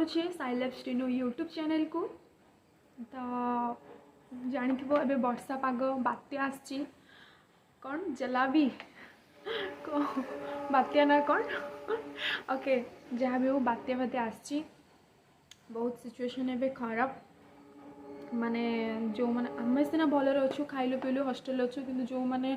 करुचे साइलेब स्टिनो YouTube channel को। तो जानिथिबो एबे वर्षा पाग बात्या आछि कौन जलाबी को बात्या ना कौन ओके जहाँ भी हो बात्या बात्या आछि बहुत सिचुएशन एबे खराब माने जो माने आमे सिना भलरे अच्छु खाइलु पिलु हॉस्टल अच्छु किंतु जो माने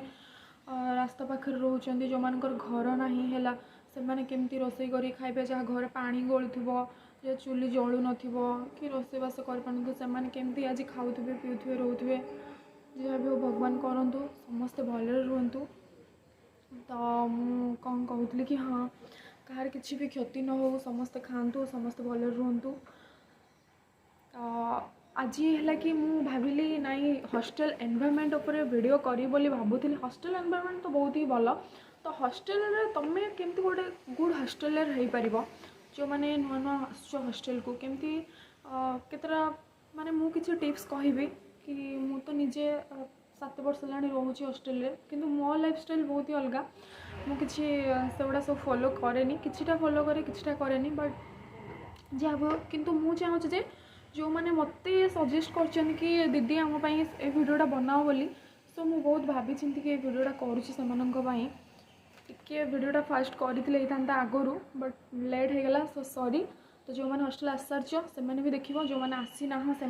रास्ता पाखर रोचंदी जो मानकर घर नाही हैला से माने केमती रोसई करी खाइबे जहाँ घर पानी गळुथिबो जे चुली जळु नथिबो कि रोसई बास कर पानथु से माने केमती आज खाउथिबे पिउथिबे रहउथिबे जे भी भगवान करंतु समस्त भलरे रहंतु। तो मु कौन कहूली कि हाँ कहार किसी भी क्षति न हो समस्त खातु समस्त भलरे रहंतु। आज है कि मु भाविली नाई हॉस्टल एनवायरनमेंट उपर वीडियो करी बोली भाबुथि। हॉस्टल एनवायरनमेंट तो बहुत ही भल। तो हॉस्टल रे तमे केमती गोटे गुड हॉस्टल रही पारिबो जो माने नुआ नुआ आसुछ हॉस्टल को केमती केतरा माने मु किछि टिप्स कहिबी कि मु तो निजे 7 वर्ष लाणी रोहुची हॉस्टल रे किंतु मो लाइफस्टाइल बहुत ही अलगा मु किछि सेगुडा सब फॉलो करेनी किछिटा फॉलो करे किछिटा करेनी बट जहाँ किंतु मु चाहूँ जे जो मैंने मत सजेस्ट कर कि दीदी आम वीडियोटा बनाओ बोली सो मु बहुत भाभी चिंती कि वीडियोटा करुँच टिके वीडियोटा फास्ट करी था आगु बट लेट हो गला सो सॉरी। तो जो मैंने हॉस्टल आस सारी से भी देखो जो मैंने आसी ना से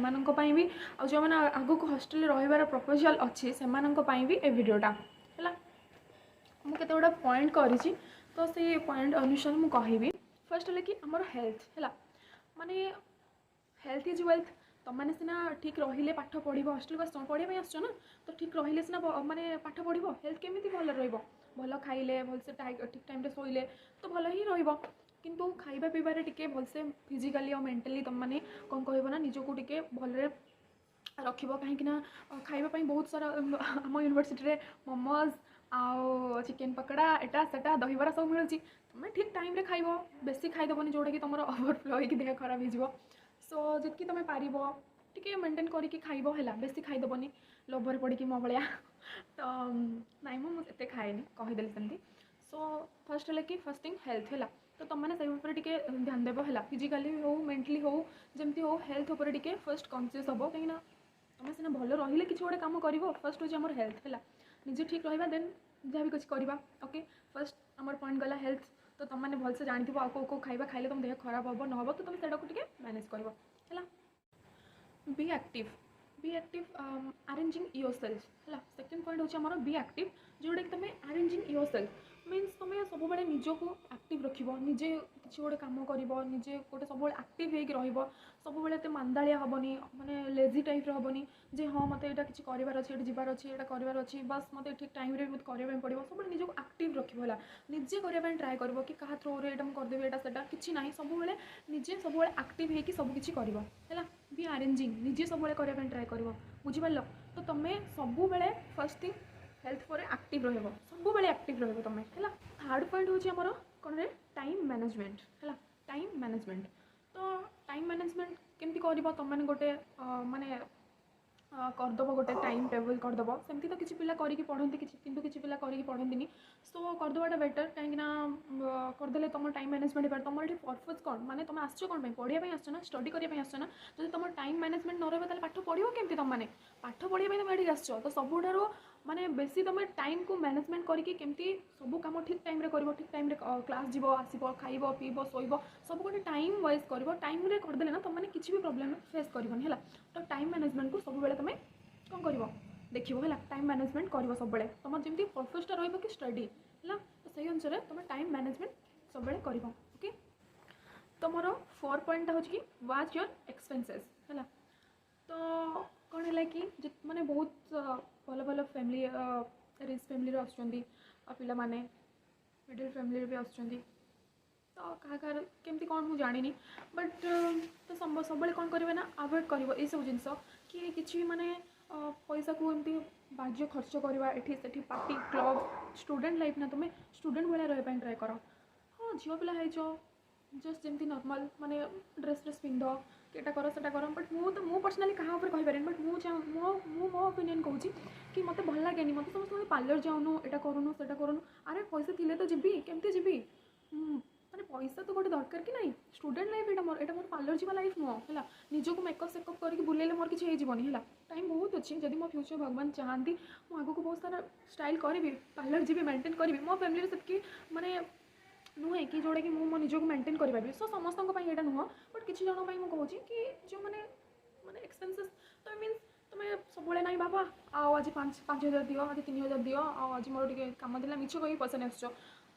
भी आ जो मैंने आगु को हॉस्टल रही प्रपोजल अच्छी से भी ए वीडियोटा है मुझे गुड़ा पॉइंट करी तो से पॉइंट अनुसार मुझे कहबी फर्स्ट है कि आमर हेल्थ है माने हेल्थ इज वेल्थ तुमने सीना ठीक रहिले पाठ पढ़ हॉस्टल को पढ़ाई आस ना तो ठीक रहिले सीना माने पाठ पढ़ हेल्थ केमी भल भल खाइले भलसे ठीक टाइम शोले तो भल ही किंतु खाइबा पीबारे टिके भलसे फिजिकली और मेंटली तुमने कौन कह ना निजको टिके भलरे रखिबो कहीं खाइबा बहुत सारा आम यूनिवर्सिटी रे मोमोज आउ चिकेन पकड़ा एटा सेटा दहीबरा सब मिलूँ तुम ठीक टाइम रे खाइबो बेसी खाईदेवनी जोटा कि तुम ओवरफ्लो होगी देह खराब हो सो जितकी तुम पार टे मेंटेन करके खाइब है बेसी खाईदेवनी लोभर पड़ी मो भाया तो नाई मुझे खाएनी कहीदेली सेमती। सो फर्स्ट है कि फर्स्ट थिंग हेल्थ है तो तुमने से टे ध्यान देव है फिजिकाली हो मेंटली हो जमती हो हेल्थ उपर टे फर्स्ट कन्सीयस हम कहीं तुम सीना भल रही कि गोटे कम कर फर्स्ट हूँ आम हेल्थ है निजे ठीक रहा देन जहाँ भी कुछ करवा ओके फर्स्ट आमर पॉइंट गला हेल्थ तो तुमने भलसे जानी को खाइबा खाइले तुम देह खराब हम न तो तुम से मैनेज कर बी एक्टिव अरेंजिंग योरसेल्फ है सेकेंड पॉइंट हूँ आमर बी एक्टिव जोटा कि तुम अरेंजिंग योरसेल्फ मीन्स तुम सब निजक एक्टिव रख निजे किसी गोटे कम कर निजे गोटे सब एक्टिव हो सब एत मांदालिया हेनी माने लेजी टाइप हेनी जे हाँ मत यहाँ किसी करार अच्छे जबार अच्छे यहाँ करार अच्छे बस मत ठीक टाइम रे करने पड़ो सब निजक एक्टिव रखा निजे करने ट्राए कर कि क्या थ्रोरे यहाँ करदेवी यहाँ से किसी ना सब निजे सब एक्टिव होगी सबकि कर बी अरेंजिंग निजे सब करने ट्राए कर बुझिपार तो तुम्हें सब फर्स्ट थिंग हेल्थ पर एक्टिव रह सब एक्टिव रह तुम है। थर्ड पॉइंट हूँ आमर कौन रे टाइम मैनेजमेंट है टाइम मैनेजमेंट तो टाइम मैनेजमेंट केमती कर तुमने गोटे माने करदेव गोटे टाइम टेबल करदेव सेमती तो किसी पिला करके पढ़ती किंतु किसी पिला करके पढ़ती सो करदेवाटा बेटर कहीं करदे तुम टाइम मैनेजमेंट हो तुम ये पर्पज कौन माने तुम आस कौन पढ़ाई आस ना स्टडी करने आस ना जो तुम टाइम मैनेजमेंट न रहा पाठ पढ़ो केमती तुमने पाठ पढ़ाई तुम ये आस तो सबुठार माने बेसी तुम टाइम को मैनेजमेंट करके केमती सब कम ठीक टाइम रे कर ठीक टाइम रे क्लास जीव आसब खाइब पीब शोब सब गोटे टाइम वाइज कर टाइम रे करदे ना तुमने किसी भी प्रॉब्लम फेस करबनी है तो टाइम मैनेजमेंट को सब तुम कौन कर देखो है टाइम मैनेजमेंट कर सब तुम जमी पर्पजटा रही कि स्टडी है तो सही अनुसार तुम टाइम मैनेजमेंट सब कर ओके। तो मोर 4 पॉइंट हूँ कि वाच योर एक्सपेंसेस है तो कौन है कि मैंने बहुत भल भल फैमिली रिच फैमिली आसुँच पिला माने मिडिल फैमिली भी आसुँच तो क्या केमती कौन मुझे जानी बट तो सब कौन करेंगे ना अवॉइड कर ये सब जिनस कि किसी भी माने पैसा को एमती बाज्य खर्च करवा एठी सेठी पार्टी क्लब स्टूडेंट लाइफ ना तुम्हें स्टूडेंट भाया रही ट्राए कर हाँ झील पिला जस्ट जमी नॉर्मल माने ड्रेस ड्रेस पिंध केटा कर सेटा कर बट मु पर्सनाली क्या कहीपर बट मो ओपिनियन कहूँ कि मत भल लगे मत समस्त पार्लर जाऊनु एटा करूनु अरे पैसा थिले तो जीवी केमती जीवी माने पैसा तो गोटे दरकार कि नहीं स्टूडेंट लाइफ एटा मोर पार्लर जीवा लाइफ नुह है निजक मेकअप सेकअप करके बुलेले मोर किसी होनी है टाइम बहुत अच्छी जब मो फ्यूचर भगवान चाहती मु आगक बहुत सारा स्टाइल करी पार्लर जी मेंटेन करी मो फैमिली से माने नुहे कि जोड़ा कि मो निजक मेंटेन करें सो समस्त यहाँ नुह बट किसी जन मुझे कि जो मैंने माने एक्सपेंसेस तो मीन्स तुम्हें सब ना बाबा आज 5,000 दियो आज 3,000 दियो आज मोर टे कम दिला मिछ कही पैसा नहीं आस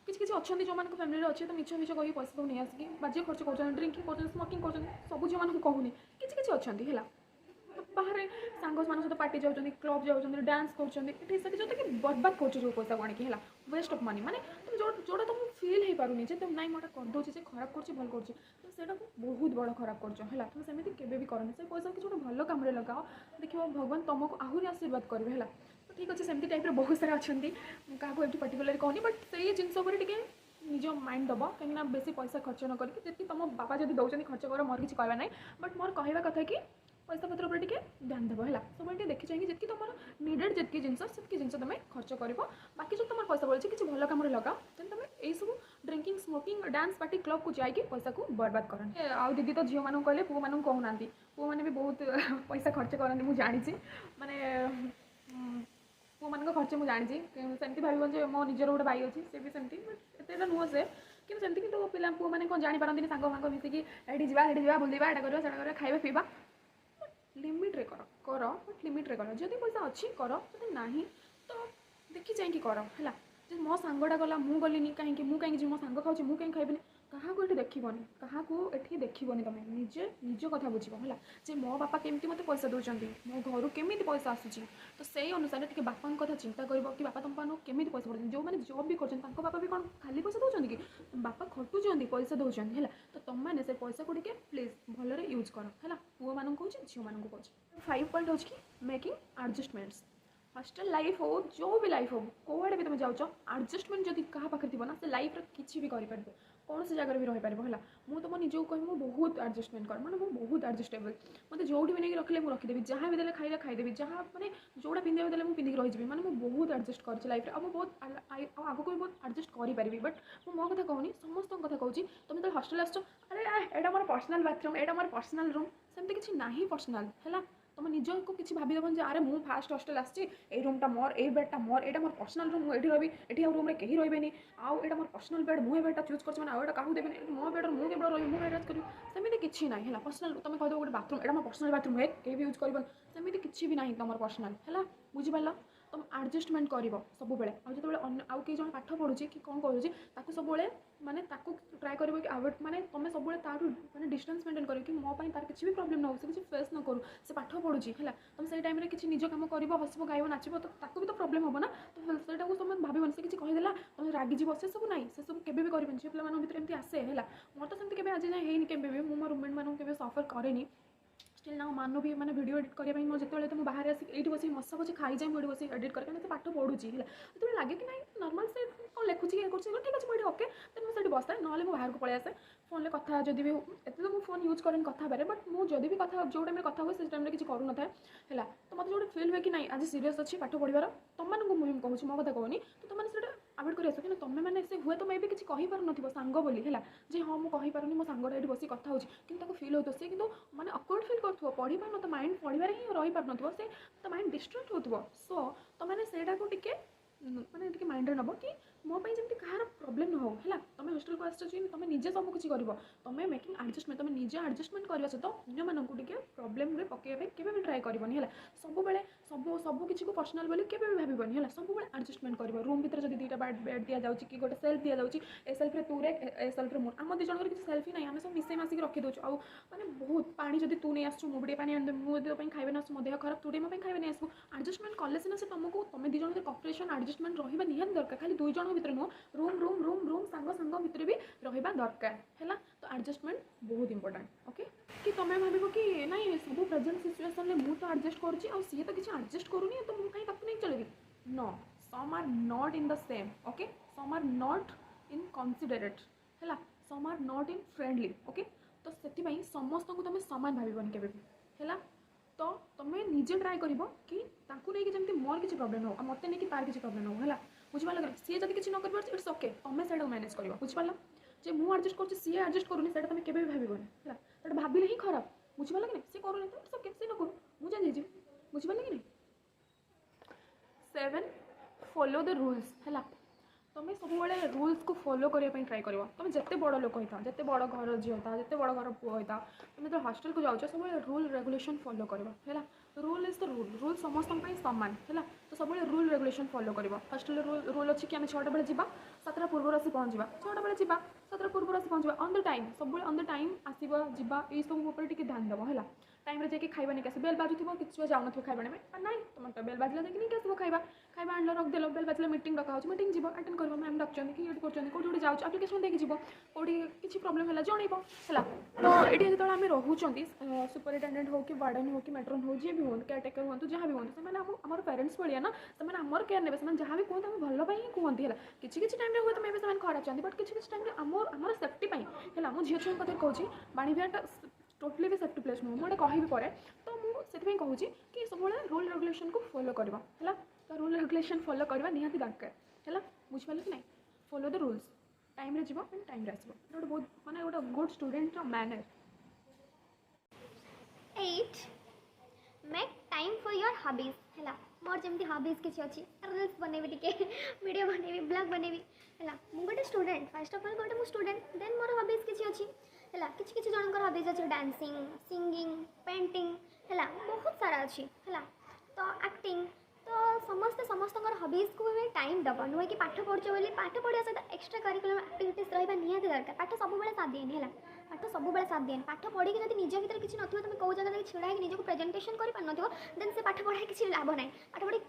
किसी किसी अच्छा जो मान फैमिली अच्छे तो मिछ मिछ कही पैसा नहीं आसिक बाजे खर्च कर ड्रिंकिंग कर स्मोकिंग कर सब झील मानक कहूनी किसी किसी अच्छा है बाहर सांग मान सहित पार्टी जाऊँ क्लब जाऊँ डांस कर जो कि बर्बाद कर पैसा को आणिक है वेस्ट ऑफ मनी माने तुम जोड़ा तुमको फिल हो पारूनी तुम नाई मोटा करदे खराब कर भल कर बहुत बड़ खराब कर तुम सेमती केवे भी करनी से पैसा किसी गोटे भल कम लगाओ देखो भगवान तुमको आहरी आशीर्वाद करेंगे है तो ठीक अच्छे सेमती टाइप बहुत सारा अच्छा क्या ये पर्टिकुलर कहनी बट से जिनस निज माइंड दब कहीं बेसी पैसा खर्च न करके तुम बाबा जब दौरान खर्च कर मोर किसी कहना ना बट मोर कहवा कथा कि पैसा पत्र पर ध्यान देव है सब देखी चाहिए जी तुम नीडेड जी जिन तुम खर्च कर बाकी जो तुम पैसा बढ़ी किसी भल कम लगाओ देन तुम यही सब drinking smoking dance party club को जाकि पैसा को बर्बाद कर आउ दीदी तो झील मानक कहले पु मानक कहूना पु मैंने भी बहुत पैसा खर्च करती मुझे जानी माने पु मान खर्च मुझे जानी सेमती भाव मो निजर गोटे भाई अच्छी से भी सेमती एत नुह से कि सेमती कि पिला पु मैंने कौन जापारती सांग फांग मिसिकी ये जा बुलवा एटा कर खाଇବା पीवा लिमिट्रे कर बट लिमिट्रे कर जब पैसा अच्छी कर जब ना तो देखी चाहिए कर है मो सांगटा गला मुझे गलिनी कहीं मुझे मो सांग खाऊँ मुझे कहीं खाइबनी क्या ये देखनी क्या ये देखनी तुम निजे निज कथा बुझ है जे मो बापा केमती मत पैसा दौरान मो घर केमी पैसा आसूँ तो से अनुसार टे बापा कथा चिंता कर कि बापा तुम पान केमी पैसा पड़े जो मैंने जॉब भी कर बापा भी कौन खाली पैसा दौरान कि बापा खटुंट पैसा दौरान है तो तुमने से पैसा को प्लीज भलरे यूज कर है पुओ मान कौन झील मान कौन 5 पॉइंट हो मेकिंग एडजस्टमेंट्स हॉस्टल लाइफ हो जो भी लाइफ हो कौड़े भी तुम जाऊँ एडजस्टमेंट जब क्या पाखे थी ना से लाइफ किसी भी करें कौन से जगह भी रही पार है मुझे तुम निजक कह बहुत एडजस्टमेंट कर मैंने बहुत एडजस्टेबल मतलब जो भी नहीं रखिले मुझे रखीदेवी जहाँ भी दे खाइले खाईदेवी जहाँ मैंने जोड़ा पिंधा देते मुझे पिंधिक रही मैंने मुझे बहुत एडजस्ट कर लाइफ में बहुत आगक भी बहुत एडजस्ट करें बट मो कथा कहूनी समस्त कथा कहूँ तुम जो हॉस्टल आस अरे एटा मोर पर्सनल बाथरूम एटा मोर पर्सनल रूम सेमती किसी ना पर्सनल है तुम निज को किसी भावीदेवन जे अरे मुझे फास्ट हॉस्टल आसी रूमटा मोर ए बेडटा मोर एटा मोर पर्सनल रूम मुझे रही ये रूम में कहीं रही आउ एटा मोर पर्सनल बेड मुझे बेडटा चूज कर आउटा क्या देवी मो बेड मुझे केवल रही मुझे एडजस्ट करी सेमती किसी ना है पर्सनल तुम कह गोटे बाथरूम एटा मोर पर्सनल बाथरूम है कहीं भी यूज कर सेमती किसी भी ना तुम पर्सनल है बुझिपार तुम एडजस्टमेंट कर सब जो आउ कई जन पाठ पढ़ुचे कि कौन करुँचे सब माने ट्राए कर माने तुम सब माने डिस्टेंस मेंटेन कर कि मो तार किसी भी प्रॉब्लम ना हो किसी फेस न करूँ से पाठ पढ़ुची है तुम से टाइम किसी निज कम कर हसब गाइब नाचब तो भी तो प्रॉब्लम हम ना तो से तुम भाव से किसी कहीदेला तुम रागिज से सब ना से सब केवे भी कर झील पे भर एमती आसे है मोर तो सेमती आज जाए है मो रूममेट मानक सफर कैनि स्टिल ना मानु भी मैंने वीडियो एडिट करने मुझे जो तो बाहर आसी ये बस मशा बस खाई जाए मुझे बस एडिट कर पाठ पढ़ुची है जो लगे कि ना नॉर्मल से कौन लिखुची ये ठीक अच्छे मुझे ओके देन मुझे बसाए ना बाहर को पलि आसे फोन में कथा जब भी एत तो मुझे फोन यूज करें कथा बारे बट मुझे जब भी कथा जो टाइम कथा हुए से टाइम किसी करूँ है तो मतलब जो फिल हुए कि ना आज सीरीयस अच्छी पाठ पढ़ार तुम मुझे कहूँ मो कथा कहनी तो तुमने से आवेड कर कि तुम मैंने से हुए तो मैं भी किसी कहींपार न सांग बोली है जे हाँ मुझे कहींपारूनी मो सांगटा ये बस कथा हो फिल हो सी कि मैंने अकवर्ड फिल कर पढ़ी पार तो माइंड पढ़ार ही रही पार न से तो माइंड डिस्ट्रैक्ट हो सो तुमने से माने टिके माइंड नब कि मो जमी कहार प्रॉब्लम न हो है तुम हॉस्टल को आस तुम निजे सब किसी कर तुम मेकिंग एडजस्टमेंट तुम निजे एडजस्टमेंट करने सहित अन्य मानक प्रॉब्लम में पकड़ा केवे भी ट्राए करनी है सब बेले सब किसी को पर्सनल बोली केवे भी भावनी है सब एडजस्टमेंट कर रूम भर जब दुईटा बेड दि जाऊँगी कि गोटे सेल्फ दि जाऊँगी ए सेल्फ्रे तू रे ए सेल्फ्रे मोर आम दुजन किसी सेल्फी ना आम सब मिसे मासिक रखी दूँ आउ मैंने बहुत पानी जब तू नहीं आसू मुझे पानी आन मुझे खाइबे ना मो देह खराब तू मोबाइल खाइबे नहीं आसू एडजस्टमेंट कले सीना से तुमको तुम दुजन कॉपरेशन एडजस्टमेंट रहा निहाती दरकार खाली दुई जन भर नुह रूम रूम रूम रूम सांग सांग भितर भी रहा दरकार है तो एडजस्टमेंट बहुत इंपोर्टेंट ओके कि तुम्हें भाव कि ना सब प्रेजेंट सिचुएसन में मुझे तो एडजस्ट करुँची आ सी तो किसी एडजस्ट करूनी तो मुझे कहीं नहीं चलेगी no some are not in the same okay some are not in considerate है some are not in friendly okay तो से समस्त को तुम सामान भावन के है तो तुम्हें निजे ट्राए कर कि नहीं जमी मोर किसी प्रॉब्लम हो मत नहीं कि तार किसी प्रॉब्लम हो है बुझिपार सी जब किसी न कर इट्स ओके तुम्हें से मैनेज कर बुझिपार जे मु एडजस्ट कर सी एडजस्ट करूनी से तुम केवे भावनी है भाविले ही खराब बुझिपारे कि सी करूनी तो कैसे न करूँ मुझे जाइए बुझिपारे कि नहीं 7 फॉलो द रूल्स है तुम्हें सब रूल्स को फॉलो करने ट्राई कर तुम जिते बड़ लोक होता जिते बड़ घर झी होता जिते बड़ घर पुआ होता तुम जो हॉस्टल को जाओ सब रूल रेगुलेशन फॉलो कर रूल इज द रूल समस्त सामान है तो सब रूल रेगुलेशन फॉलो कर हॉस्टल रूल अच्छी कि आम 6टा बेले जा 7टा पूर्व आसी पहुँचा 6टा बेले जा 7टा पूर्व आसी पहुँचा ऑन द टाइम सब ऑन द टाइम आसवा जा ये सब ऊपर ध्यान देव है टाइम रे जाके खाइबा नहीं बेल बाजुथिबो किछि जाउन थो खाइबा में नाइ तुम तो बेल बाजला देखि नहीं आसबो खाइबा खाइबा आनलो रख देलो बेल बाजला मीटिंग रखा होछि मीटिंग जीवो अटेंड करबो मैम डकचन कि एड करचन कोठी जाउछ एप्लीकेशन देके जीवो कोठी किछि प्रॉब्लम हला जणैबो हला तो एठी जेतळ आमे रहूचंती सुपरिटेंडेंट हो कि वार्डन हो कि मैट्रन हो जे भी हो केयरटेकर हो जहाँ भी हो से आमर पेरेंट्स भाया ना से आमर केयर ने जहाँ भी कहते आम भल ही कहती है किसी टाइम हुए तो मे भी से खराब चाहती बट किसी टाइम आमर सेफ्टी है मुझे झील छुआ कथा कहूँ बाणीविहार टोटली भी सेफ्टी प्लेस नुह मुझे कहि पर तो मुझे कहूँ कि सब रूल रेगुलेशन को फॉलो करवा है तो रूल रेगुलेशन फॉलो करवा निहाती दरकार है बुझिपारे कि नहीं फॉलो द रूल्स टाइम रे जीव एंड टाइम रे आसबो गोटे बहुत माने गोटे good student manner 8 make time for your hobbies है मोर जमी हॉबीज किसी अच्छी रील्स बनैबी टे वीडियो बनैबी ब्लॉग बनैबी है मुझे गोटे स्टूडेंट फर्स्ट ऑफ ऑल गोटे स्टूडेंट देन मोर हॉबीज किसी अच्छी है किसी जनकर हॉबीज अच्छे डांसिंग सिंगिंग पेंटिंग है बहुत सारा अच्छी है तो एक्टिंग तो समस्त समस्त हॉबीज को भी टाइम दब नुहे कि पाठ पढ़ुच बोली पाठ पढ़ा सहित एक्स्ट्रा करिकुलम एक्टिविटीज रहा निहाती दरकार पाठ सब साथ दिए है पाठ सब साथ दिए पाठ पढ़ी जब निज भर किसी नथिबो तुम कौ जगह छिड़ा है निजक प्रेजेंटेशन कर पार नथिबो देन से पाठ पढ़ाई किसी लाभ ना पाठ पढ़ी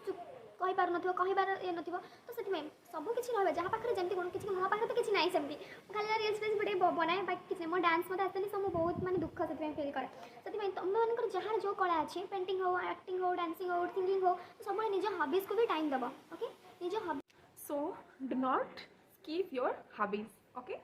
कही पार नथिबो कहिबार ये नथिबो तो से सब किसी रहा जहाँ पाखे जमी कौन किसी मो पाखे तो किसी ना सेमती खाली रील्स फिल्स वीडियो बनाए बाकी किसी मो डांस मत आसली सब बहुत माने दुख से फिल करे से तुम मानकर जहाँ जो कला अच्छे पेंटिंग हो एक्टिंग हो डांसिंग हो सिंगिंग हो सब निज हॉबीज को भी टाइम दब ओके निज hobby so do not skip your hobbies okay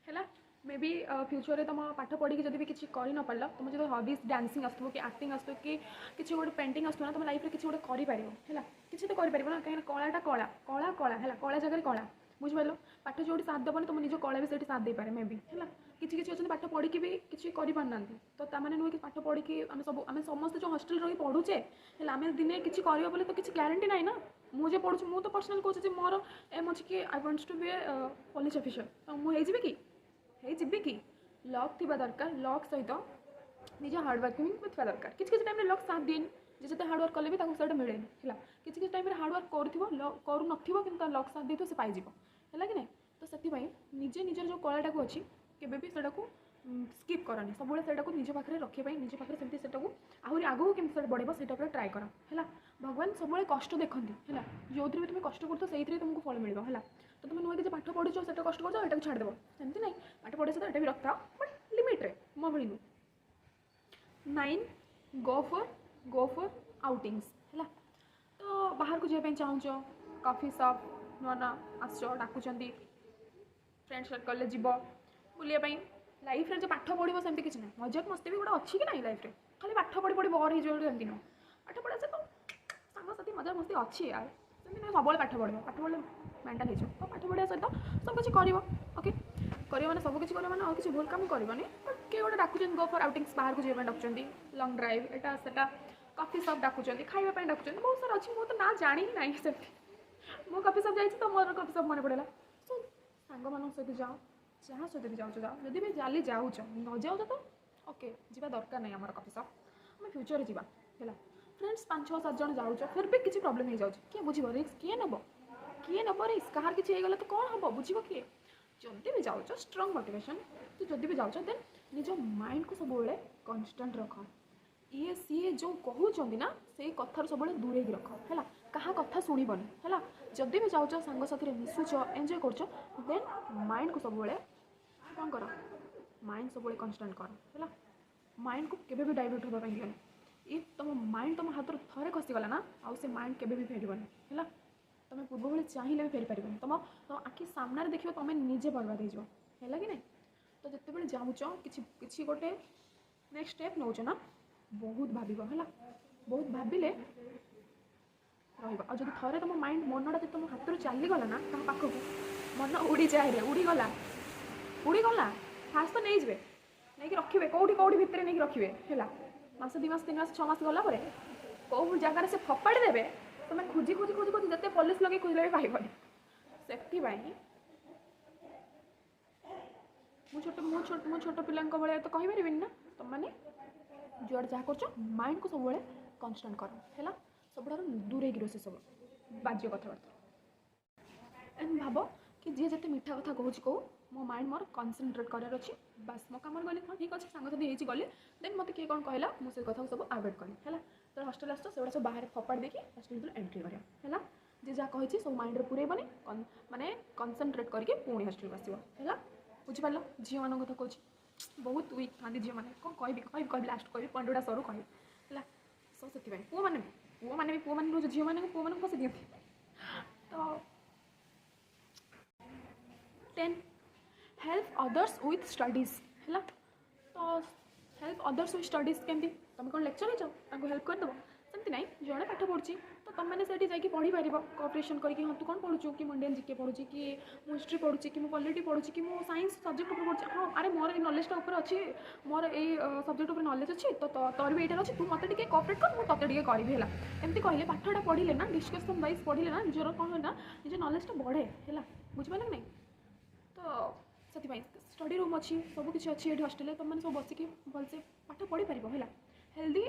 है मे बी फ्यूचर में तुम पाठ पढ़ी जब भी किसी कर न पार तुम जो हॉबीज डांसिंग आसो कि एक्टिंग आसो कि किसी गोटे पेंटिंग आसो ना तुम लाइफ में किसी गोटे कर किसी तो कर ना कहीं कलाटा कला कला कला है कला जगह कला बुझिपार पाठ जो साथ देवनी तुम निज कला भी से साथ दे पारे मे बी है किसी किसी अच्छे पाठ पढ़ी भी किसी करना तो ताने नुहे कि पाठ पढ़ी आम सब आम समस्त जो हॉस्टल रही पढ़ुचे है आम दिन किसी करवा बोले तो किसी ग्यारंटी ना ना मुझे पढ़ुची मु तो पर्सनल कहूँ मोर एम अच्छे कि I wants to be a police officer तो मुझे कि लक थी दरकार लक सहित निज हार्डवर्किंग भी थी दरकार किसी किसी टाइम लक साथ दिए जिते हार्डवर्क कले भी से मिले है किसी टाइम हार्डवर्क करूँ कि लक साथ दे से पाइज है कि नहीं तो से निजे निजर जो कलाटा को अच्छी केवे भी से स्किप करनी सब से निज पाखे रखापी निज पाखे सेमती से आहरी आगू केमती बढ़े से ट्राए कर है भगवान सब कष्ट देखती है जो भी तुम कष्ट कर से तुमको फल मिल है तो तुम नुहे कि पाठ पढ़ुच से कष्ट कर छाड़देव सेमती ना पाठ पढ़े सहित ये भी रखा बट लिमिट्रे मो भाई 9 गो फॉर आउटिंग्स है तो बाहर को जावाई चाहूँ कॉफी शॉप नुआ नुआ आस डाकुंट फ्रेंड सर्कल जीव बुलायापी लाइफ रे जो पाठ पढ़ो सेमती किसी ना मजाक मस्ती भी गोटे अच्छी कि ना लाइफ रे खाली पाठ पढ़ी पढ़ी बोर हो जमी नुह पाठ पढ़ा से तो सांगसाथी मजाक मस्ती अच्छी यार सेमती ना सब पाठ पढ़े मेंटल हो पाठ पढ़ा सहित सब किसी कर ओके कर सब किसी कर किसी भूल काम करनी बट किए गोटे डाकुन गो फॉर आउटिंग्स बाहर को जावाई डाकुंट लंग ड्राइव एटा सेटा कॉफी शॉप डाकुंट खाइबा डाकुंट बहुत सारा अच्छी मुझे ना जानी ही ना से मो कॉफी शॉप जाइए तो मोर कॉफी शॉप मन पड़ा सो सांग मान सहित जाओ जहाँ सहित भी जाओ जाओ जदि भी जाली जाऊँ न जाओ तो ओके जीवा दरकार नहीं आम कॉफी शॉप आम फ्यूचर जीवा है फ्रेंड्स 5-6-7 जन जाऊँ फिर भी किसी प्रॉब्लम हो जाए किए बुझ रिस्क किए नब रिस्क कहार किसी होगला तो कौन हम बुझ किए जदि भी जाऊँ स्ट्रंग मोटिवेशन तो जदि भी जाऊँ देन निज माइंड को सब कन्स्टाट रख ये सी जो कहते ना से कथार सब दूरे रख है क्या कथा शुणबनी है जदि भी जाऊँ सांगसाथी मिशुच एंजॉय कर देन माइंड को सब कौन कर माइंड सब कन्स्टाट कर है माइंड को केवे भी डाइवर्ट होगा दिखानी ये तुम माइंड तुम हाथ थे खसीगला ना आउ से माइंड केवे भी फेरबनी है तुम पूर्व भाई चाहिए भी फेरी पार तुम तुम आखि सामने देखो तुम निजे बर्बाद हो है कि नहीं तो जिते बड़े जाऊँ किसी गोटे नेक्स्ट स्टेप नौ ना बहुत भाव है बहुत भाविले रही थे तुम माइंड मनटा तुम हाथ चलीगला ना तुम पाखक मन उड़ी जाए उड़ीगला उड़ी गला फास्ट तो नहीं जबे नहीं रखिए कौटी कौटी भितर नहीं रखिए है मास 2 मास 3 मास 6 मास गला कौ जगार से फपाड़ी देवे तुम खोजी खोजी खोजी खोजी जिते पुलिस लगे खोजले भी पाइबनी से मु छोट पिला भाई तो कहींपारि ना तुम मैंने जुआड़े जहाँ कर माइंड को सब कन्स्टाट कर है सब दूरे गिर से सब बाज्य कथबार्ता एंड भाव कि जी जिते मीठा कथा कहूँ कहूँ मो माइंड मोर कनसेंट्रेट करार अच्छी बास मो कम गली हाँ ठीक अच्छे सांगसाथी होती गली देन मत किए कौन कहला मुझे कथा सब आवेड कली है तो हस्टेल आस से सब बाहर फपाड़ देखिए हस्टेल भर एंट्री करा जी जहाँ कही सब माइंड पुरेबनी माने कनसेंट्रेट करके पुणी हस्टेल आसो है बुझिपार झील मान कथा कहूँ बहुत वीक था झील मैंने कौन कह लास्ट कह पॉइंट गुड़ा सरू कह सो से पुआ मैंने भी पुआ मैंने झील मैंने पुआ मैंने फसी दिखती तो 10 हेल्प अदर्स विथ स्टडीज है तो हेल्प अदर्स विथ स्टडीज केमती तुम कौन लेक्चर हो हेल्प करदेव सेमती ना जड़े पाठ पढ़ी तो तुम मैंने से जाकि पढ़ी पार कोऑपरेशन करके हाँ तू कौन पढ़ुचु कि इंडियन जीके पढ़ुची कि मु हिस्ट्री पढ़ुची कि पॉलिटी पढ़ुची कि मु साइंस सब्जेक्ट उपर पढ़ुची हाँ अरे मोर नॉलेजटा ऊपर अच्छी मोर ए सब्जेक्ट उपर नॉलेज अच्छी तो तोर भी यहाँ अच्छी तू मत टे कोऑपरेट कर मुझे टे करी है एमती कहले पाठटा पढ़ले ना डिस्कसन वाइज पढ़ले ना निजर कौन है ना निज नॉलेजटा बढ़े है बुझिपारे कि नहीं तो से स्टडी रूम अच्छी सबकि अच्छी ये हस्टेल तुम मैंने सब बसिक भलसे पाठ पढ़ी पार है हेल्दी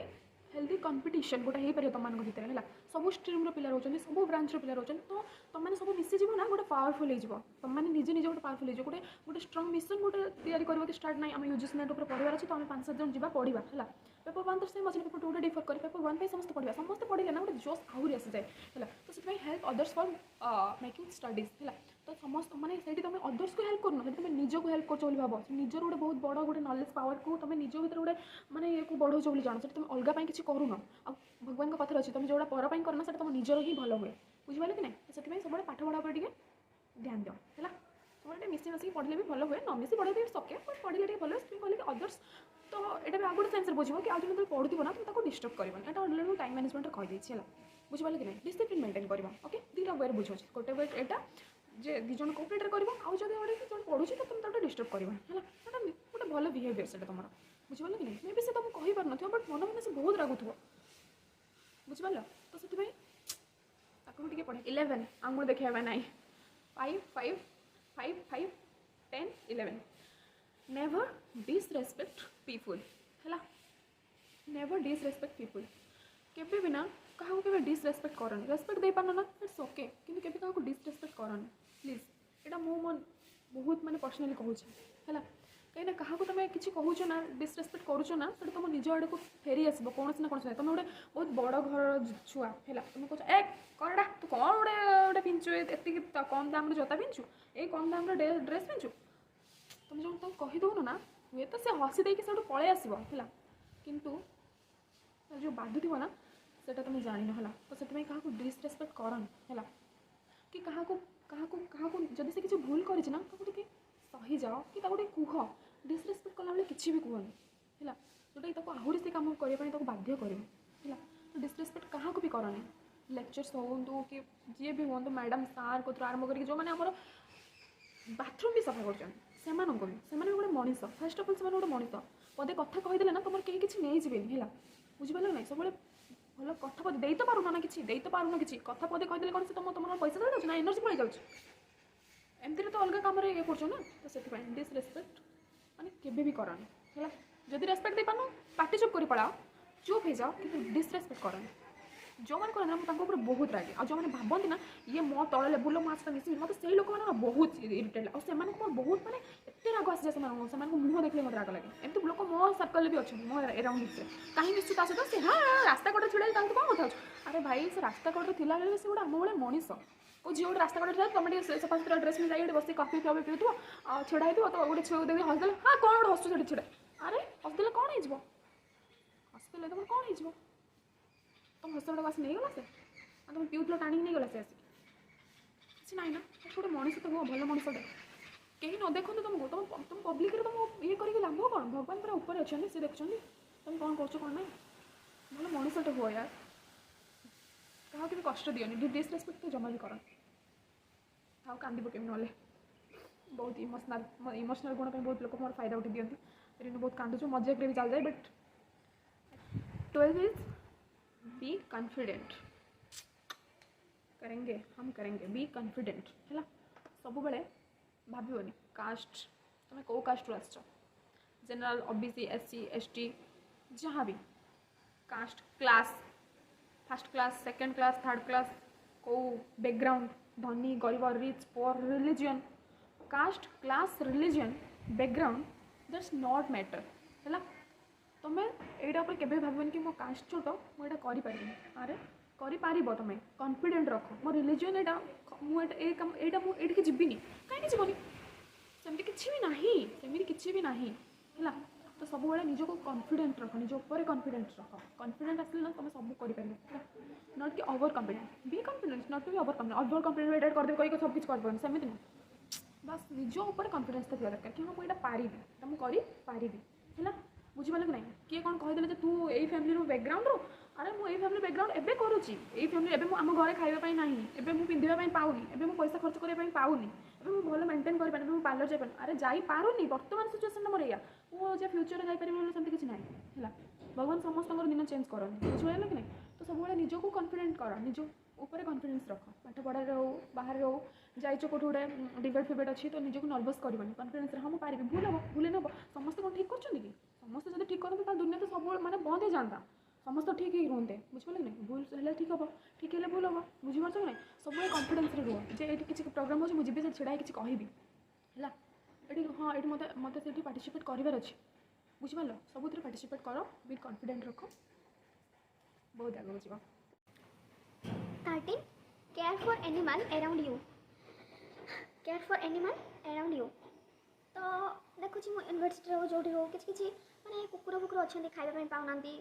हेल्दी कंपटीशन गोटे हो पारे तुम भितर है सब स्ट्रीम पिला रोच सब ब्रांच पिला रोच तो तुम मैंने सब मिसीज ना गोटे पावरफुल हो तुम मैंने निजे निजे गोटे पावरफुल हो गोटे गोटे स्ट्रंग मिशन गोटे तैयारी करवा कि स्टार्ट ना आम यूजीसी नेट पर पढ़ार अच्छे तो आम 5-7 जन जा पढ़ा है पेपर 1 तो सेम अच्छे पेपर 2 डिफर कर पेपर 1 समस्त पढ़ा समस्त पढ़े ना गोटे जोश आहरी आसी जाए है तो से help others for making studies है तो समस्त मैंने से तुम अदर्स को हेल्प कर तुम निजक हेल्प कर भाव निजर गोटे बहुत बड़ गोटे नॉलेज पावर को तुम निज भर गोटे मैंने ये बढ़ाऊच बोली जान तुम अलग किसी करूना आ भगवान कथा अच्छी तुम जोड़ा पर करना से तुम निजर ही भल हुए बुझिपारे कि नहीं से सब पाठ पढ़ा पर ध्यान दियो है सब मिसी मिसिक पढ़ले भी भल हुए न मिसी पढ़े भी सके बट पढ़ले भल कहले कि अदर्स तो यहाँ आउ गोटे सेन्स बुझे कि आज जो पढ़ुव ना तुम डिस्टर्ब कर अलरेडी टाइम मैनेजमेंट कहीदे बुझिपारे कि नहीं डिसिप्लिन मेंटेन कर ओके 2टा वे बुझे गोटे वे यहाँ जे 2 जन कोऑपरेट कर आउ जब गोटे जन पढ़ुची तो तुम तो डिस्टर्ब कर गोटे भल बिहेवियर से तुम बुझिपारे कि नहीं मे भी से तुम कही पार न बट मन मन से बहुत रागुव बुझिपार तो से पढ़े 11 आंगुर देखा 9 5 5 5 5 10 11 नेवर डिसरेस्पेक्ट पीपुल है नेवर डिसरेस्पेक्ट पीपुल केबे बिना क्या के डिसरेस्पेक्ट करनी रेस्पेक्ट दे पार ना इट्स ओके कि क्या डिसरेस्पेक्ट करनी प्लीज यहाँ मुझे बहुत माने पर्सनाली कहूँ है कहीं क्या तुम किसी कहूच ना डिसरेस्पेक्ट करुच ना तो तुम निज आड़ को फेरी आस कौन ना कौन तुम गोटे बहुत बड़ घर छुआ है तुम कह ए कौनटा तू कौन गोटे गोटे पिंचु एति कम दाम जोता पिंचु ये कम दाम ड्रेस पिंचु तुम जो तुम कहीदौन ना हुए तो सी हसी देकी सब पलि आसो है किंतु जो बाधुव ना सेटा तुम जान है तो से क्या डिसरेस्पेक्ट करन है कि क्या जदि से किसी भूल करना तो सही जाओ कि गोटे कुह डिसरेस्पेक्ट कला बेले किसी भी कहनी है जोटा कि आहरी से कम करने बाध्य कर तो डिसरेस्पेक्ट क्या भी करनी लेक्चर्स हूँ कि जी भी हूँ मैडम सार को आरम्भ करके जो मैंने आमर बाथरूम भी सफा कर गोटे मनीष फास्ट अफ अल से गोटे मनीष पदे कथा कहीदे ना तुम कहीं किसी नहीं जीवन है बुझिपारे ना सब भल कथा पदे दे तो पारुना ना किसी दे तो पारुना किसी कथा पदे कहीदे कौन से तुम पैसा दे ना एनर्जी पड़े जाऊँ एमती तो अलग कम ये कर तो से डिसरेस्पेक्ट माने केबे भी करनी है जदि रेस्पेक्ट दे पार पार्टी चुप कर पड़ाओ चुप हो जाओ कि डिसरेस्पेक्ट करनी जो मैंने कहना मुझे बहुत रागे आ जो मैंने भावती ना ये मो तल लेवल मो सहित मिसी मतलब से लोक मैंने बहुत इरिटेट और से बहुत माने एत राग आसी जाए से मुँह देखने मत राग लगे एमती लोक मो सर्कल भी अच्छे मो एराउंड से कहीं मिसु ता सहित से हाँ रास्ता कड़े छिड़ा कौन कथा अरे भाई से रास्ता कड़े थी बेले से गोटे आम भाई मनीष को जी गोटे रास्ता कड़े तुम सफा सुतरा ड्रेस में जाइए बस कॉफी फी पीथु छिड़ा हो तो गोटे छुआ देखिए हसदे हाँ कौन गोटे हसु से छिड़ा अरे हसदे कौन हो हसदे तुम कौन हो तुम हस गोटे आस नहीं गला से तुम पीउल टाणी नहीं गला से आसिक किसी ना ना गोटे मनीष तो हुआ भल मनीषटे कहीं न देखो तुमको तुम पब्लिक तुम ये कर लाभ कौन भगवान पूरा ऊपर अच्छा सी देखुं तुम कौन कर कौन ना भल मनीषटे हुआ यार क्या भी कष्ट दियोनि डिसरेस्पेक्ट तो जमा भी कर कांदी पकेबी ना बहुत इमोशनल गुण पे बहुत लोग मोर फायदा उठी दिखती रिनू बहुत कांदुଛୁ मजाक भी चल जाए बट 12 इज बी कॉन्फिडेंट करेंगे हम करेंगे बी कॉन्फिडेंट है सब बेले भावनी कास्ट तुम्हें कौ कास्ट रू आस जनरल ओबीसी एससी एसटी जहाँ भी caste class first class second class third class कौ बैकग्राउंड धनी गरीब rich poor religion caste class religion background that's not matter है तुम्हें यहाँ पर केवे भावन कि मो कास्ट छोट मुझे करें अरे कर तुम्हें कॉन्फिडेंट रख मो रिलीजन यहाँ मुझे जीविनी कहीं जीवनी सेमती किसी भी नहीं सेमती किसी भी नहीं है तो सब निज को कॉन्फिडेंट रख निज ऊपर कॉन्फिडेंस रख कॉन्फिडेंट आसले ना तुम सब कर नॉट कि over confident be confidence not to be over confident add करदे कहीं सब किसी कर सेमती ना बस निज ऊपर कॉन्फिडेंस था दरकार कि हाँ मुझे पारि तो मुझे पारि है बुझिपाल कि ना किए कौन कहीदे तू यही फैमिली बैकग्राउंड रो अरे मुझे फैमिली बैकग्राउंड एवं करुच्ची फैमिली एवं आम घर खावाई ना एवं पिंधापी पाऊनी एवं पैसा खर्च करने पाऊनी एवं भल मेंटेन कर पार्लर जापार अरे जापारूनी बर्तमान सिचुएसन मोर या मुझे फ्यूचर जापारि सेमती किसी ना है भगवान समस्त दिन चेंज करते बुझिपाल कि ना तो सब निज को कॉन्फिडेंट कर निज ऊपर कॉन्फिडेंस रख पाठ पढ़ार हो बाहर हो जाइए कौट गोटे डिबेट फिबेट अच्छी तो निजक नर्भस करनी कॉन्फिडेंस हाँ मुझे पारि भूल हम भूल नब समस्त कौन ठीक कर समस्त जब ठीक करते दुनिया तो सब माने बंद हो जाता समस्त ठीक ही रुहते बुझे कि नहीं भूल है ठीक हम ठीक है भूल हम बुझीपार कि नहीं सब कॉन्फिडेंस रुह जे ये किसी प्रोग्राम हो मुझे भी छिड़ा किसी कहबी है ये हाँ ये मत मत से पार्टिसिपेट करार अच्छे बुझिपार सब पार्टिसिपेट कर भी कॉन्फिडेंट रख बहुत आगे जा 13 care for animal around you care for animal around you तो देखुची यूनिवर्सिटी हो जो हो किसी माने कुकुर फुकुर अच्छा खावाई पाऊना कि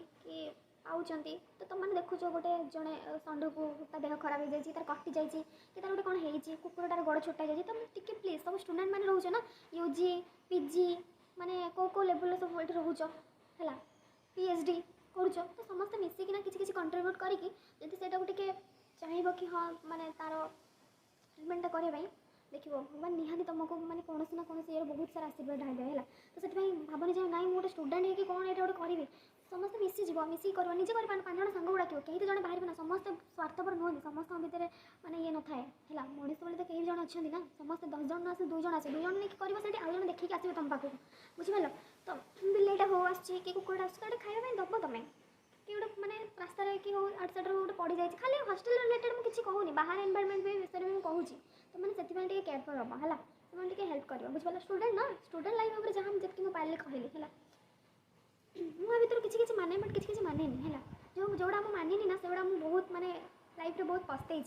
पाँच तो तुम मैंने देखुच गोटे जड़े षंड को देह खराब हो जाए तार कटि जाए कि गोटे कौन हो कुकुरटार गोड़ छोटा जाए तुम टी प्लीज सब स्टूडेंट मैंने रोच ना यूजी पीजी माने को लेवल सब ये रोच है पीएचडी करुच तो समस्त मिसिकिना किसी कंट्रीब्यूट करके टे चाहिए कि हाँ माने तार ट्रिटमेंटा करने देखो भगवान निहाती तुमको मैंने कौन ना कौन ये बहुत सारा आशीर्वाद ढाई है तो से भावनी जो ना गोटे स्टूडेंट है कौन ये गोटे करी समस्त मिसीज मिसिक कर निजे कर 5 जन सांग गुड़ा कहीं तो जन बाहर ना समस्त स्वार्थपर नुहति समस्त भितर माने ये न थाए है मनीष बोले तो कई जन अच्छा ना समस्त 10 जन आसे 2 जन आसे 2 जन नहीं कर आउ जन देखिए आसो तुम पाखक बुझिपाल तो बिलेटा हो आसी कि कुकुड़ा आसो खाଇବା दब तुम कि गोटे मैंने रास्तार कि हो आट साइड गोटे पड़ जाए खाली हॉस्टल रिलेटेड मुझे किसी कहूनी बाहर एनवायरमेंट विषय में कहूँ तो मैंने से केयरफुल हम है तुम हेल्प कर बुझिपाल स्टूडेंट ना स्टूडेंट लाइफ में जहाँ जी पारे कहली है मुझे भर किसी माने बट किसी माने है जोड़ा मुझे मानिनी ना से मुझे बहुत माने लाइफ रे बहुत पस्ते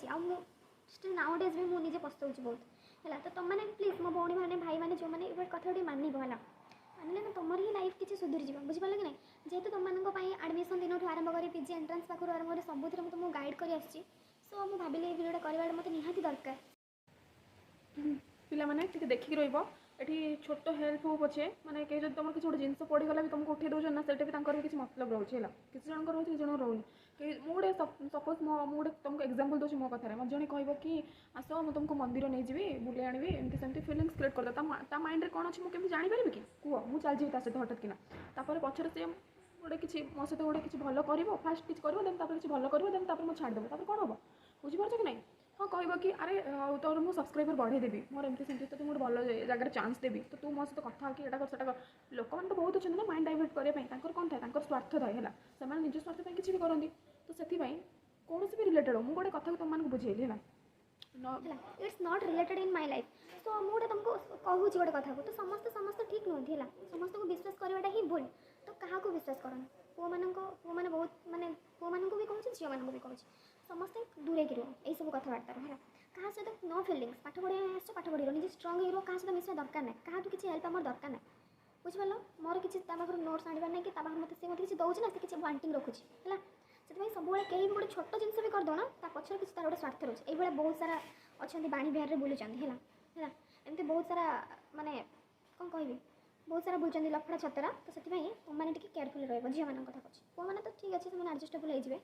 स्टिल नाउ डेज भी मुझे पस्ताऊँ बहुत है तो तुम मैंने प्लीज मो भौणी मैंने भाई मैंने जो मैंने ये कथा टे मानब है मानिले ना तुम ही लाइफ किसी सुधरी जा बुझिपाल कि ना जेहेतु तुम आडमिशन दिन आरंभ कर पीजी एंट्रांस पाखर आरंभ कर सबुथ तुमको गाइड कर सो मुझे भाविली ये भिडियोटा करवा मत निहाती दरकार पिला माने टिके देखिक रहिबो एठी छोट हेल्प हो पछे माने के जब तुम किसी गोटे जिनस पड़ी गला भी तुमको उठे दौर ना सेटा भी किसी मतलब रोचे है किसी जन रोचे किसी जन रोनी कि मुझे सपोज मुझे तुमको एग्जांपल दूसरी मो कथार मत जन कह कि आस मुझे तुमको मंदिर नहीं जी बुले आनी एमती सेमती फिलिंग्स क्रिएट कर माइंड में कौन अच्छे मुझे जानी पारि कि कह मुझे चल जाए सहित हठात कि पचर से गोटे किसी मो सहित गोटे किसी भल कर फास्ट किसी कर देन किसी भल कर देन मुझे छाड़देव कौन हम बुझीपार कि नहीं हाँ कह कि अरे तोर मुझे सब्सक्राइबर बढ़ेदेवी मोर एमती सेमती तो गोटे भल जगह चान्स देवी तो तू मो सहित कथा कि कर सेटा कर लोक मैंने तो बहुत अच्छे ना माइंड डाइवर्ट करने कौन था स्वार्थ थाए है से निज स्वार्थ किसी भी करती तो से कौन भी रिलेटेड हो मुझे गोटे कथा तुम बुझेली है it's not related in my life तो मुझे तुमको कहूँ गोटे कथा को तो समस्त समस्त ठीक नुहति है समस्त को विश्वास करवाटा ही भूल तो क्या विश्वास करना पुओ मैंने बहुत माने पुओ मानक भी कहूँ झील मानक भी कहूँ समस्ते दूरे की रुह यही सब कथबार्तार है क्या सहित नो फिलिंग्स पाठ पढ़ा आस पाठ पढ़ निजे स्ट्रंग हो क्या सहित मिसवा दरकार ना क्या किसी हेल्प आम दरकार ना बुझिपाल मोर किसी नोट्स आने ना कि मत से किसी दौर ना किसी वांटिंग रखुच्छी है से सब कहीं भी गोटे छोट जिन भी करदे ना पचर किसी तार गोटे स्वार्थ रोचे ये बहुत सारा अच्छा बाणी बिहार में बुलूँ है एमती बहुत सारा माने कौन कह बहुत सारा बुलूँ लफड़ा छतरा तो से तुमने केयरफुल रहा झील मान कथा कहे पुआ मैंने तो ठीक अच्छे से आडजस्टेबल हो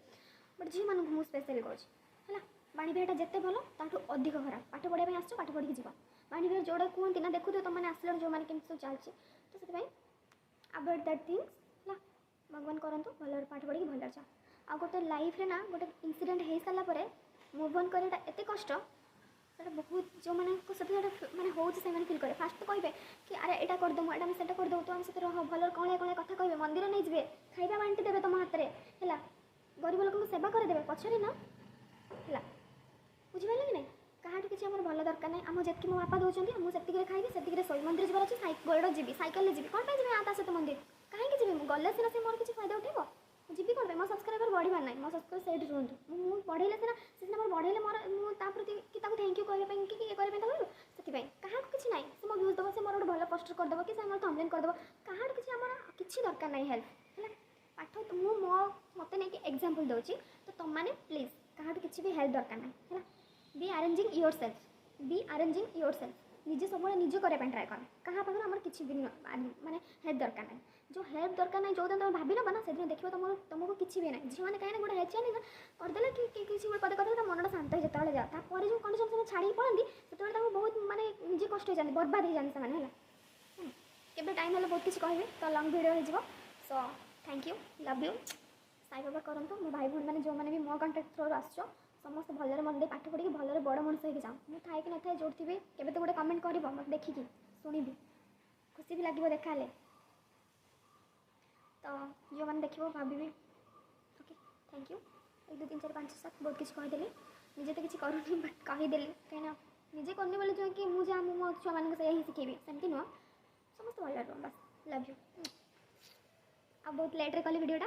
बट झील मानक मुझे स्पेशल कहे बाणी बिहाटा जिते भल ताठू अधिक खराब पाठ पढ़ाई आस पाठ पढ़ी जा माइंड बिहेवियर जोड़ा कहते ना देखु तुम मैंने आसला जो मैंने केमती सब चलছে तो से अवॉइड दैट थिंग्स है भगवान करंतु भल पाठ पढ़ी भल जा आ गोटे लाइफ रे ना गोटे इंसिडेंट हो सारा पर मुव ऑन करवाटा एत कष्ट सेटा बहुत जो मैंने मैंने हो फिल करे फास्ट तो कहे कि अरे यहाँ करदेमु एटा से करदेमु तो आम सहित रह भल कौन कौन कथा कहे मंदिर नहीं जाए खाଇବା बांटी देवे तुम हाथ में है गरीब लोक सेवा करदे पचरे ना है बुझिपारे कि नहीं कहाटू किसी आम भल दरकार नहीं आम जी मो बापा दौरान मुझे खाइबी से शोई मंदिर जबार अच्छे गोड़ जी सैकेल जी कौन जी ता सहित मंदिर कहीं जी गले सीना से मोर किसी फायदा उठेब जी कौन मो सब्सक्राइबर बढ़िबार ना मो सब्सक्राइबर सेठ रुहतु मुझे बढ़ेले सीना मोर बढ़ेले मोर मुझे थैंक यू कहवाई कि ये करवाई से क्या किसी ना से मो व्यूज देव से मोर गोटे भल पोस्टर करदेव कि मोर थंबनेल करदेव कहाटू किसी आम किसी दरकार नहीं हेल्प है पाठ मो मत नहीं एग्जांपल दूसरी तो तुम मैंने प्लीज कहाटू किसी भी हेल्प दरकार नहीं है बी अरेंजिंग योर सेल्फ निजे सब निज करने ट्राए कर क्या पाखे आम किसी भी माने हेल्प दरकार नहीं जो हेल्प दरकार नहीं जो दिन तुम भावी ना से दिन देखो तुमको किसी भी ना झील मैंने कहीं गोटे हेल्प चाहिए ना करदे कि किसी गोटे पद कथा मन शांत हो जो जाता जो कंडीशन से छाड़ी पड़ती से बहुत माने निजे कष्ट हो जाती बर्बाद हो जाती से केवे टाइम है बहुत किसी कहे तो लंग भिड हो so thank you love you Sai Baba करंतु मो भाई भाई मैंने जो मैंने भी मो कंटेक्ट थ्रू आस समस्त भलरे मन दे पाठ पढ़ी भलरे बड़ मनीष हो जाऊँ मुझे थाए कि न थाए जो थी केवे तो गोटे कमेंट कर मत देखिकी शुणी खुशी भी लगे देखा तो जो मैंने देख भाभी ओके थैंक यू 1 2 3 4 5 7 बहुत किसी कहीदेली निजे तो किसी करूनी बट कहीदेली कहीं निजे करनी बोले जो कि मुझे मो छुआ मान ही शिखेबी सेमती नुह समस्त भल बस लव यू आ बहुत लेट्रे कली वीडियोटा